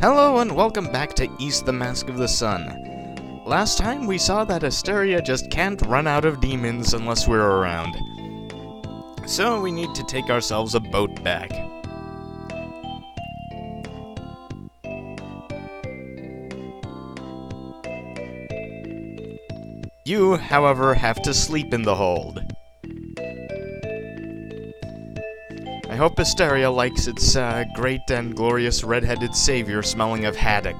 Hello and welcome back to East the Mask of the Sun. Last time we saw that Asteria just can't run out of demons unless we're around. So we need to take ourselves a boat back. You, however, have to sleep in the hold. I hope Asteria likes its great and glorious red-headed savior smelling of haddock.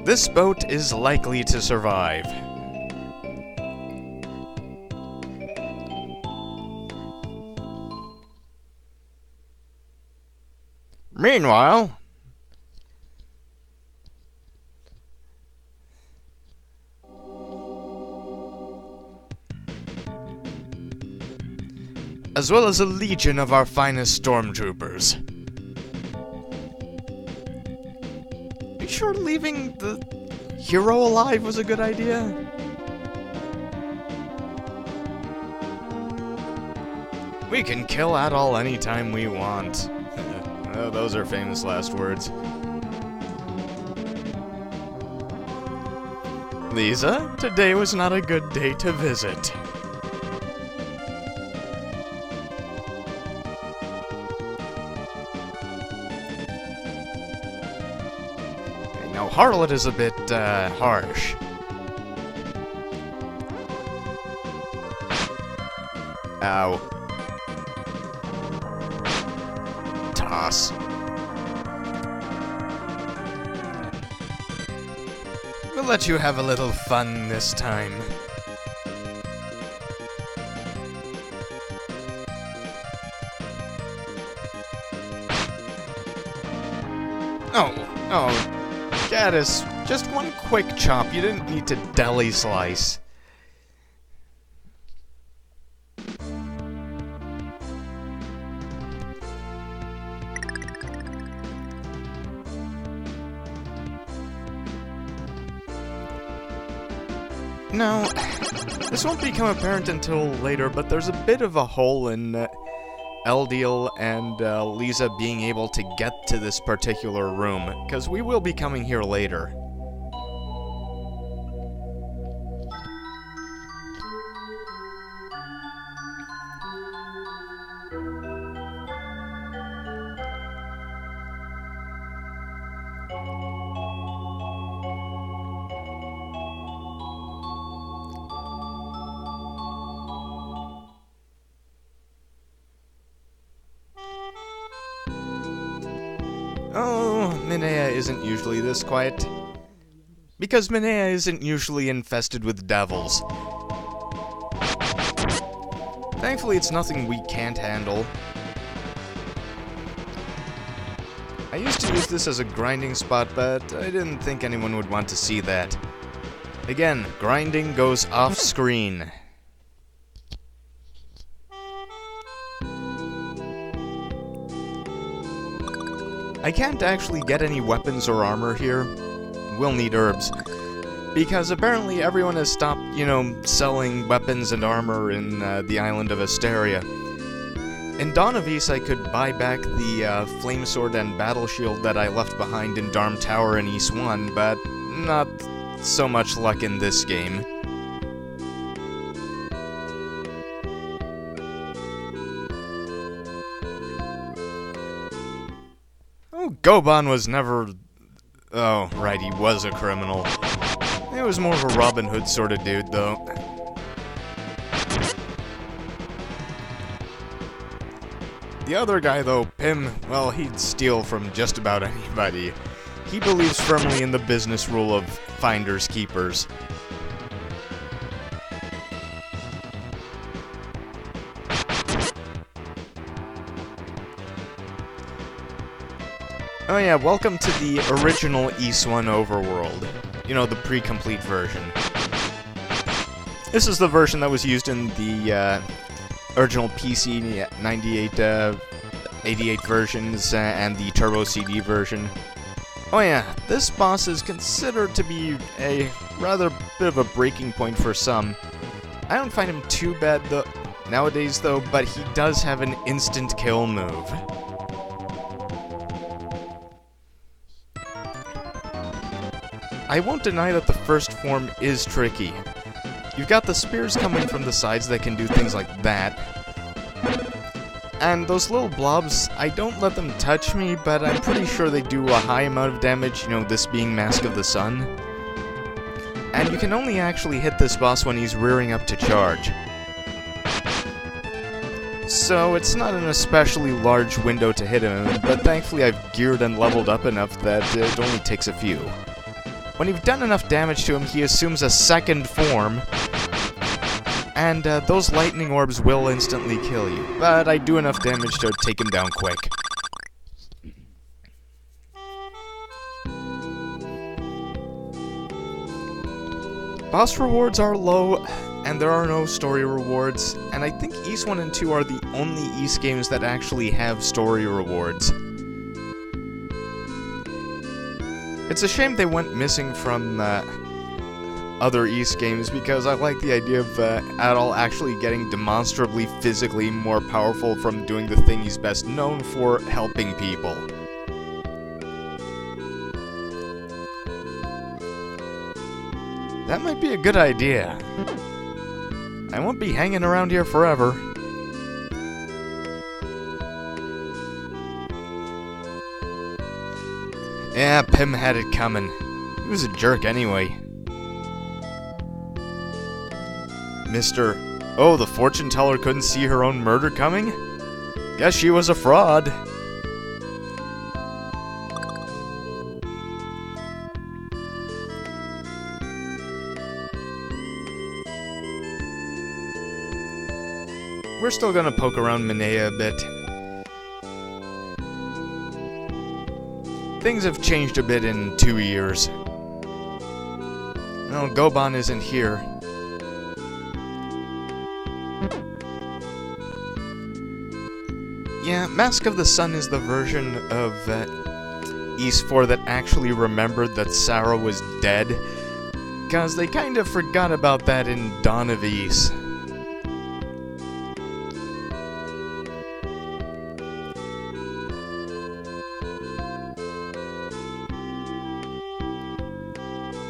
This boat is likely to survive. Meanwhile, as well as a legion of our finest stormtroopers. Are you sure leaving the hero alive was a good idea? We can kill Adol anytime we want. Oh, those are famous last words. Lisa, today was not a good day to visit. Now, Harlot is a bit, harsh. Ow. Toss. We'll let you have a little fun this time. Oh, Gaddis, just one quick chop. You didn't need to deli slice. Now, this won't become apparent until later, but there's a bit of a hole in Eldiel and Lisa being able to get to this particular room, because we will be coming here later. Oh, Minea isn't usually this quiet. Because Minea isn't usually infested with devils. Thankfully, it's nothing we can't handle. I used to use this as a grinding spot, but I didn't think anyone would want to see that. Again, grinding goes off-screen. I can't actually get any weapons or armor here. We'll need herbs. Because apparently everyone has stopped, selling weapons and armor in the island of Asteria. In Dawn of Ys, I could buy back the flame sword and battle shield that I left behind in Darm Tower in Ys 1, but not so much luck in this game. Goban was never... Oh, right, he was a criminal. He was more of a Robin Hood sort of dude, though. The other guy, though, Pim, well, he'd steal from just about anybody. He believes firmly in the business rule of finders keepers. Oh yeah, welcome to the original Ys 1 overworld. You know, the pre-complete version. This is the version that was used in the original PC 98 88 versions and the Turbo CD version. Oh yeah, this boss is considered to be a rather bit of a breaking point for some. I don't find him too bad nowadays though, but he does have an instant kill move. I won't deny that the first form is tricky. You've got the spears coming from the sides that can do things like that. And those little blobs, I don't let them touch me, but I'm pretty sure they do a high amount of damage, you know, this being Mask of the Sun. And you can only actually hit this boss when he's rearing up to charge. So it's not an especially large window to hit him, but thankfully I've geared and leveled up enough that it only takes a few. When you've done enough damage to him, he assumes a second form, and those lightning orbs will instantly kill you, but I do enough damage to take him down quick. Boss rewards are low, and there are no story rewards, and I think Ys 1 and 2 are the only Ys games that actually have story rewards. It's a shame they went missing from other Ys games, because I like the idea of Adol actually getting demonstrably physically more powerful from doing the thing he's best known for, helping people. That might be a good idea. I won't be hanging around here forever. Yeah, Pim had it coming. He was a jerk anyway. Mr. Oh, the fortune teller couldn't see her own murder coming? Guess she was a fraud. We're still gonna poke around Minea a bit. Things have changed a bit in 2 years. No, Goban isn't here. Yeah, Mask of the Sun is the version of Ys 4 that actually remembered that Sarah was dead, cause they kind of forgot about that in Dawn of Ys.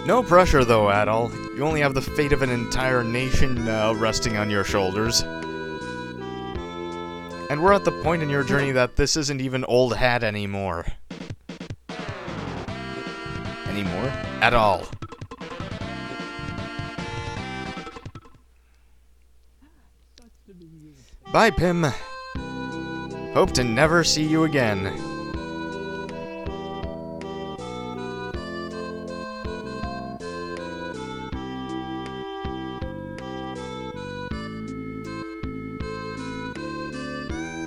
No pressure though, Adol. You only have the fate of an entire nation resting on your shoulders. And we're at the point in your journey that this isn't even old hat anymore. Anymore? At all. Bye, Pim. Hope to never see you again.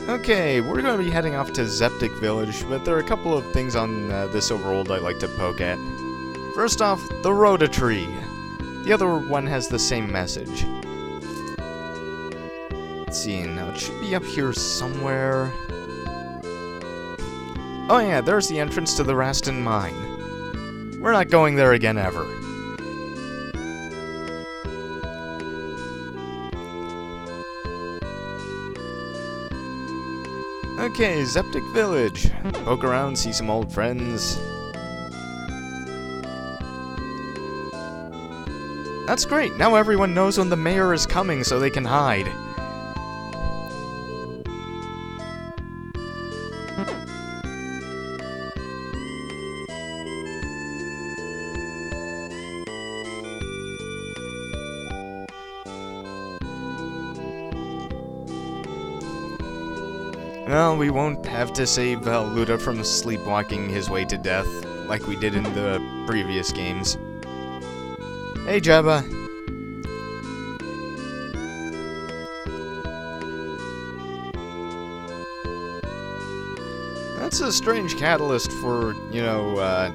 Okay, we're going to be heading off to Zeptic Village, but there are a couple of things on this overworld I'd like to poke at. First off, the Rhoda Tree. The other one has the same message. Let's see, now it should be up here somewhere. Oh yeah, there's the entrance to the Rastin Mine. We're not going there again ever. Okay, Zeptic Village. Poke around, see some old friends. That's great, now everyone knows when the mayor is coming so they can hide. Well, we won't have to save Luda from sleepwalking his way to death, like we did in the previous games. Hey, Jabba. That's a strange catalyst for, you know,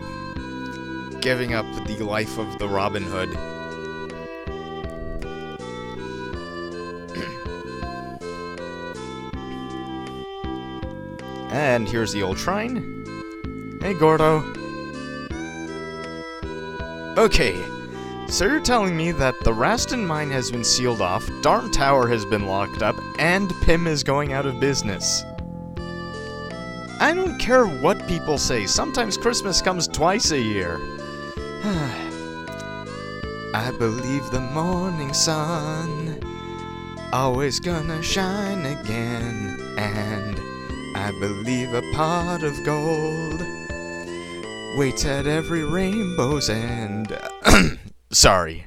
giving up the life of the Robin Hood. And here's the old shrine. Hey, Gordo. Okay, so you're telling me that the Raston mine has been sealed off, Darn Tower has been locked up, and Pym is going out of business. I don't care what people say, sometimes Christmas comes twice a year. I believe the morning sun always gonna shine again, and I believe a pot of gold waits at every rainbow's end. Sorry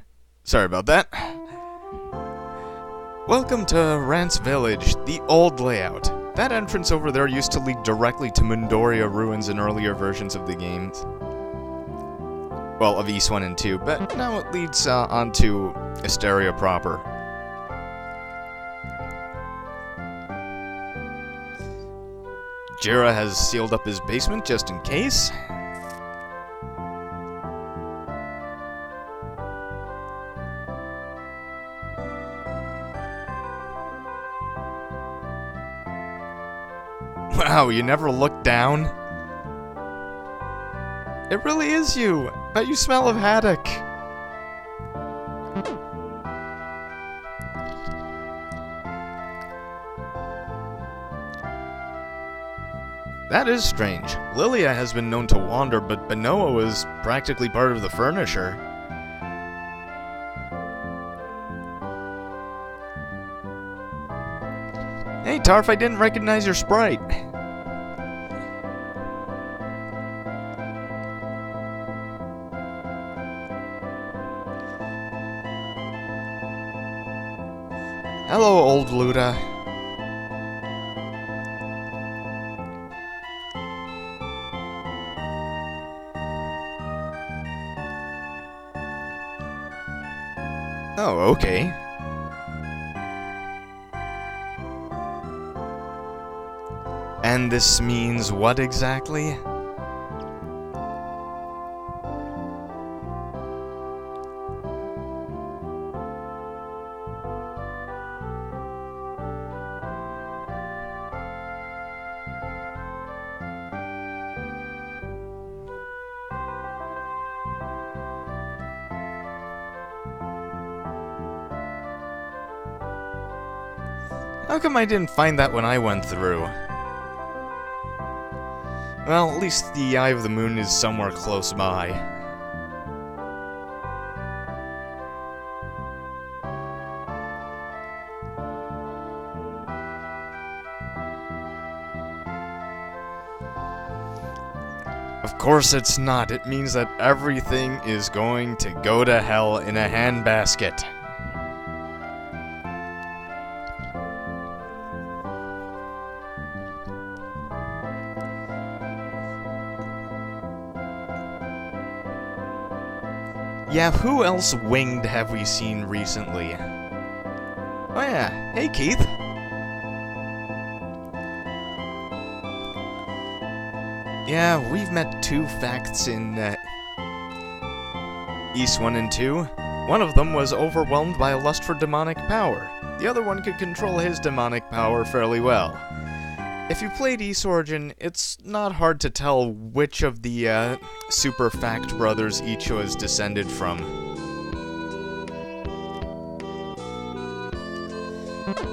about that. Welcome to Rance Village, the old layout. That entrance over there used to lead directly to Mundoria ruins in earlier versions of the games. Well, of East 1 and 2, but now it leads onto Asteria proper. Jira has sealed up his basement just in case. Wow, you never look down? It really is you! Bet you smell of haddock! That is strange. Lilia has been known to wander, but Benoa was practically part of the furniture. Hey Tarf, I didn't recognize your sprite. Hello, old Luda. Oh, okay. And this means what exactly? How come I didn't find that when I went through? Well, at least the Eye of the Moon is somewhere close by. Of course it's not. It means that everything is going to go to hell in a handbasket. Yeah, who else winged have we seen recently? Oh yeah, hey Keith. Yeah, we've met two facts in East 1 and 2. One of them was overwhelmed by a lust for demonic power. The other one could control his demonic power fairly well. If you played East Origin, it's not hard to tell which of the super fact brothers each was descended from.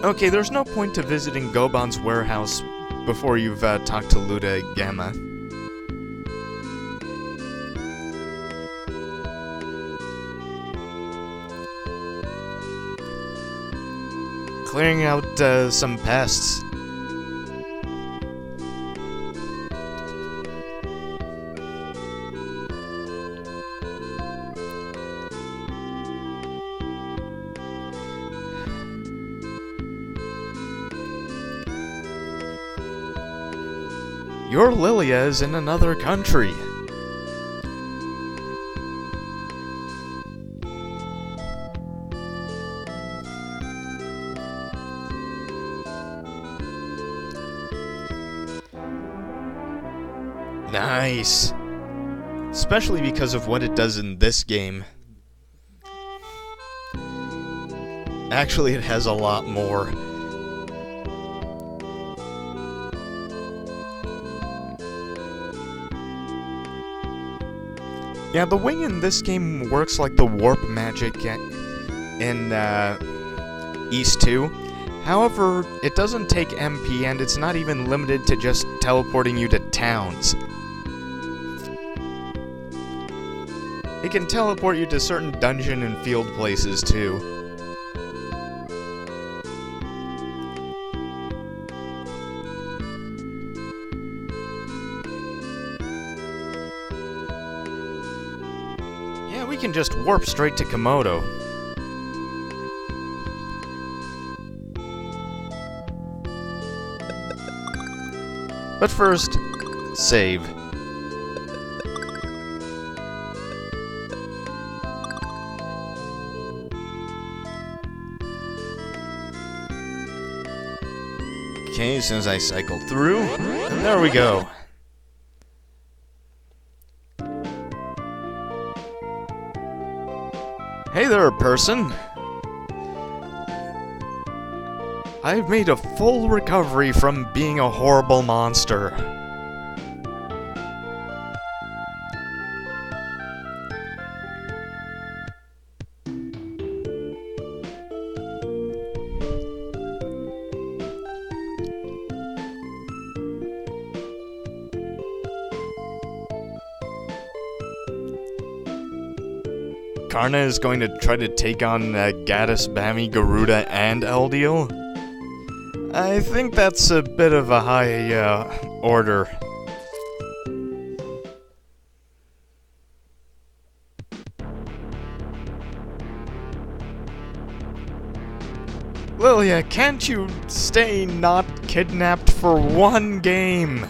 Okay, there's no point to visiting Goban's warehouse before you've talked to Luda Gamma. Clearing out some pests. Your Lilia is in another country. Nice. Especially because of what it does in this game. Actually, it has a lot more. Yeah, the wing in this game works like the warp magic in East 2. However, it doesn't take MP, and it's not even limited to just teleporting you to towns. It can teleport you to certain dungeon and field places, too. Yeah, we can just warp straight to Komodo. But first, save. Okay, as soon as I cycle through, and there we go. Hey there, person. I've made a full recovery from being a horrible monster. Karna is going to try to take on Gaddis, Bammy, Garuda, and Eldiel. I think that's a bit of a high order. Lilia, can't you stay not kidnapped for one game?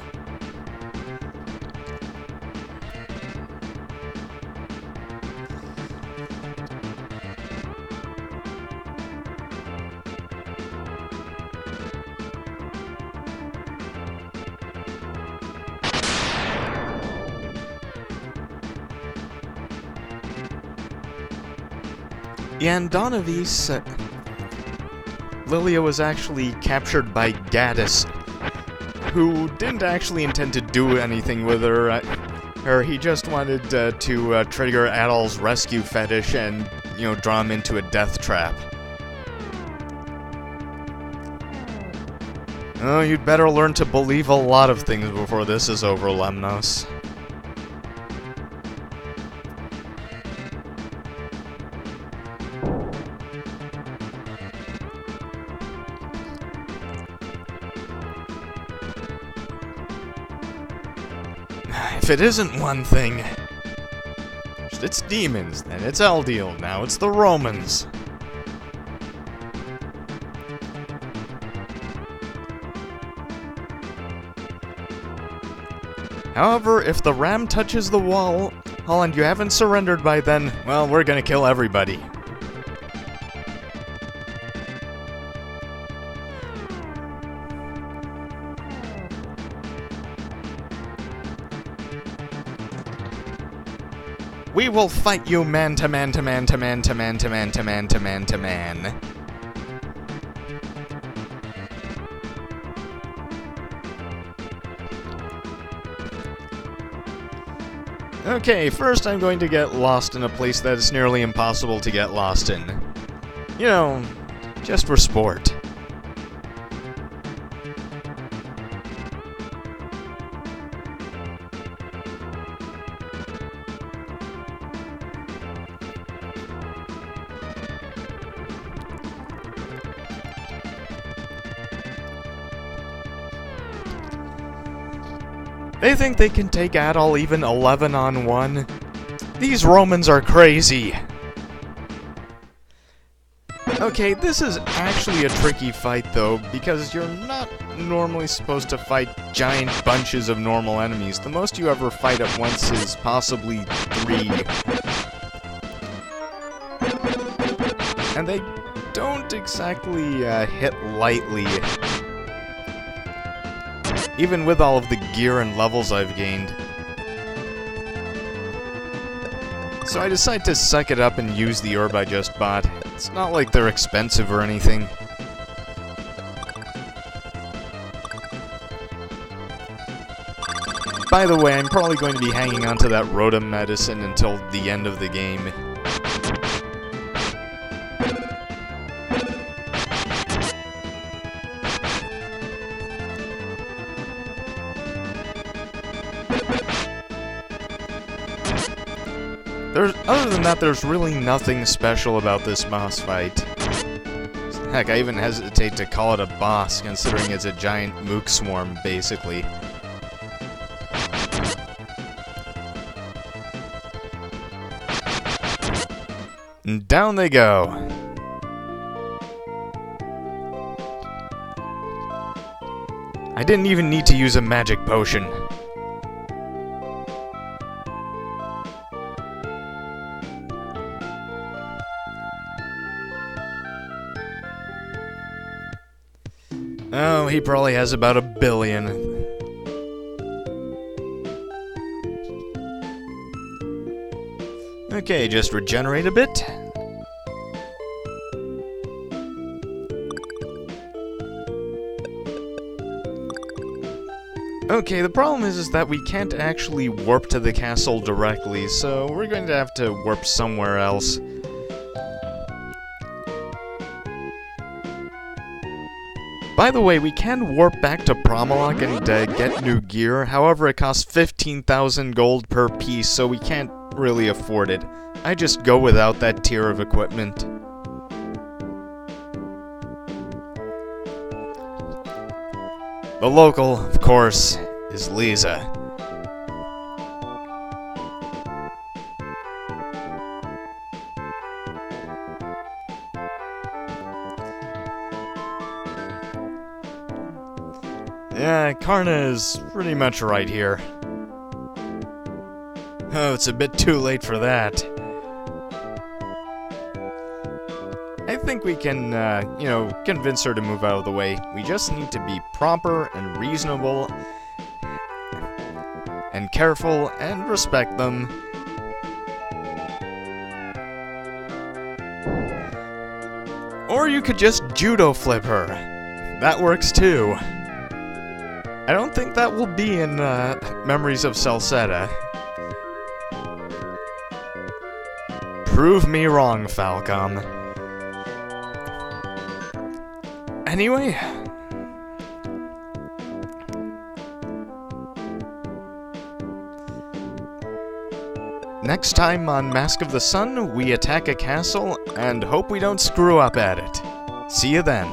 Yeah, in Donavis, Lilia was actually captured by Gaddis, who didn't actually intend to do anything with her. He just wanted to trigger Adol's rescue fetish and, you know, draw him into a death trap. Oh, you'd better learn to believe a lot of things before this is over, Lemnos. If it isn't one thing, it's demons, then it's Eldiel, now it's the Romuns. However, if the ram touches the wall, and you haven't surrendered by then, well, we're gonna kill everybody. We will fight you man to man to man to man to man to man to man to man to man. Okay, first I'm going to get lost in a place that is nearly impossible to get lost in. You know, just for sport. They think they can take Adol even 11-on-1? These Romans are crazy! Okay, this is actually a tricky fight though, because you're not normally supposed to fight giant bunches of normal enemies. The most you ever fight at once is possibly 3. And they don't exactly hit lightly. Even with all of the gear and levels I've gained. So I decide to suck it up and use the herb I just bought. It's not like they're expensive or anything. By the way, I'm probably going to be hanging on to that Rotom medicine until the end of the game. Other than that, there's really nothing special about this boss fight. Heck, I even hesitate to call it a boss, considering it's a giant mook swarm, basically. And down they go. I didn't even need to use a magic potion. Oh, he probably has about 1 billion. Okay, just regenerate a bit. Okay, the problem is that we can't actually warp to the castle directly, so we're going to have to warp somewhere else. By the way, we can warp back to Promolog and get new gear, however it costs 15,000 gold per piece, so we can't really afford it. I just go without that tier of equipment. The local, of course, is Lisa. Yeah, Karna is pretty much right here. Oh, it's a bit too late for that. I think we can, convince her to move out of the way. We just need to be proper and reasonable and careful and respect them. Or you could just judo flip her. That works too. I don't think that will be in Memories of Celceta. Prove me wrong, Falcom. Anyway. Next time on Mask of the Sun, we attack a castle and hope we don't screw up at it. See you then.